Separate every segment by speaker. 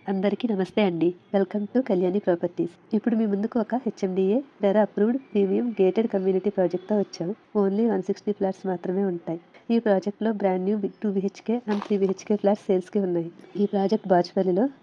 Speaker 1: అందరికీ నమస్తే అండి. Welcome to Kalyani properties. ఇప్పుడు మీ ముందుకు ఒక HMDA RERA approved premium gated community ప్రాజెక్ట్తో వచ్చాము. ఓన్లీ 160 ఫ్లాట్స్ మాత్రమే ఉంటాయి. ఈ ప్రాజెక్ట్లో brand new 2 BHK and 3 BHK flats సేల్స్కి ఉన్నాయి. ఈ ప్రాజెక్ట్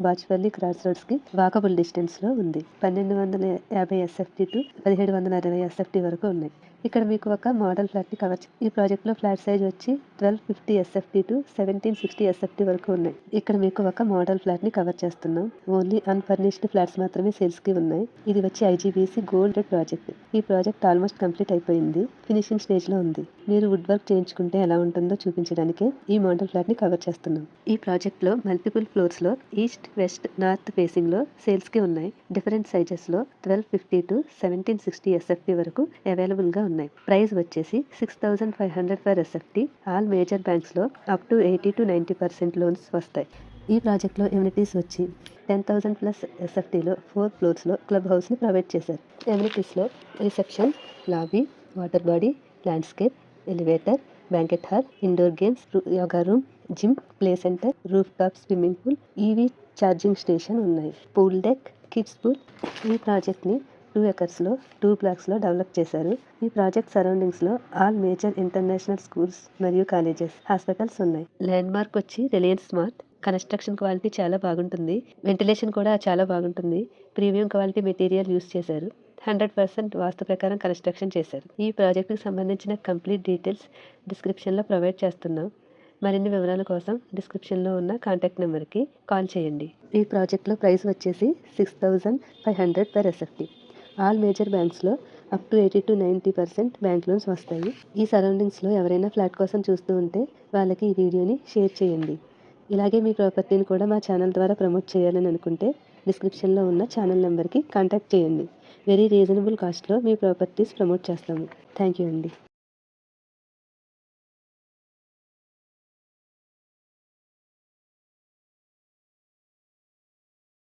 Speaker 1: బాచ్పల్లి క్రాస్ రోడ్స్కి వాకబుల్ డిస్టెన్స్లో ఉంది. 1250 SFT టు 1760 SFT వరకు ఉన్నాయి. ఇక్కడ మీకు ఒక మోడల్ ఫ్లాట్ని కవర్ ఈ ప్రాజెక్ట్లో ఫ్లాట్ సైజ్ వచ్చి 1250 SFT టు 1760 SFT వరకు ఉన్నాయి. ఇక్కడ మీకు ఒక మోడల్ ఫ్లాట్ని కవర్ చేస్తున్నాం. ఓన్లీ అన్ఫర్నిష్డ్ ఫ్లాట్స్ మాత్రమే సేల్స్కి ఉన్నాయి. ఇది వచ్చి IGBC గోల్డ్ ప్రాజెక్ట్. ఈ ప్రాజెక్ట్ ఆల్మోస్ట్ కంప్లీట్ అయిపోయింది. ఫినిషింగ్ స్టేజ్లో ఉంది. మీరు వుడ్ వర్క్ చేయించుకుంటే ఎలా ఉంటుందో చూపించడానికి ఈ మోడల్ ఫ్లాట్ని కవర్ చేస్తున్నాం. ఈ ప్రాజెక్ట్లో మల్టిపుల్ ఫ్లోర్స్లో ఈస్ట్, వెస్ట్, నార్త్ ఫేసింగ్లో సేల్స్కి ఉన్నాయి. డిఫరెంట్ సైజెస్లో 1250 టు 1760 SFT వరకు అవైలబుల్గా ఉన్నాయి. ప్రైస్ వచ్చేసి 6500 పర్ SFT. ఆల్ మేజర్ బ్యాంక్స్లో అప్ టు 80 to 90% లోన్స్ వస్తాయి. ఈ ప్రాజెక్ట్లో ఎమ్యూనిటీస్ వచ్చి 10,000+ SFTలో 4 ఫ్లోర్స్లో క్లబ్ హౌస్ని ప్రొవైడ్ చేశారు. ఎమ్యూనిటీస్లో reception, lobby, water body, landscape, elevator, banquet hall, indoor games, yoga room, gym, play center, roof top swimming pool, EV charging station ఉన్నాయి. Pool deck, kids pool. ఈ ప్రాజెక్ట్ని 2 acresలో 2 బ్లాక్స్లో డెవలప్ చేశారు. ఈ ప్రాజెక్ట్ సరౌండింగ్స్లో ఆల్ మేజర్ ఇంటర్నేషనల్ స్కూల్స్ మరియు colleges, hospitals ఉన్నాయి. Landmark వచ్చి Reliance Smart. Construction quality చాలా బాగుంటుంది. వెంటిలేషన్ కూడా చాలా బాగుంటుంది. ప్రీమియం క్వాలిటీ మెటీరియల్ యూస్ చేశారు. 100% వాస్తు ప్రకారం కన్స్ట్రక్షన్ చేశారు. ఈ ప్రాజెక్టుకు సంబంధించిన కంప్లీట్ డీటెయిల్స్ డిస్క్రిప్షన్లో ప్రొవైడ్ చేస్తున్నాం. మరిన్ని వివరాల కోసం డిస్క్రిప్షన్లో ఉన్న కాంటాక్ట్ నెంబర్కి కాల్ చేయండి. ఈ ప్రాజెక్ట్లో ప్రైస్ వచ్చేసి 6500 పర్ SFT. ఆల్ మేజర్ బ్యాంక్స్లో up to 80 to 90% bank loans వస్తాయి. ఈ సరౌండింగ్స్లో ఎవరైనా ఫ్లాట్ కోసం చూస్తూ ఉంటే వాళ్ళకి ఈ వీడియోని షేర్ చేయండి. ఇలాగే మీ ప్రాపర్టీని కూడా మా ఛానల్ ద్వారా ప్రమోట్ చేయాలని అనుకుంటే డిస్క్రిప్షన్లో ఉన్న ఛానల్ నెంబర్కి కాంటాక్ట్ చేయండి. వెరీ రీజనబుల్ కాస్ట్లో మీ ప్రాపర్టీస్ ప్రమోట్ చేస్తాము. థ్యాంక్ యూ అండి.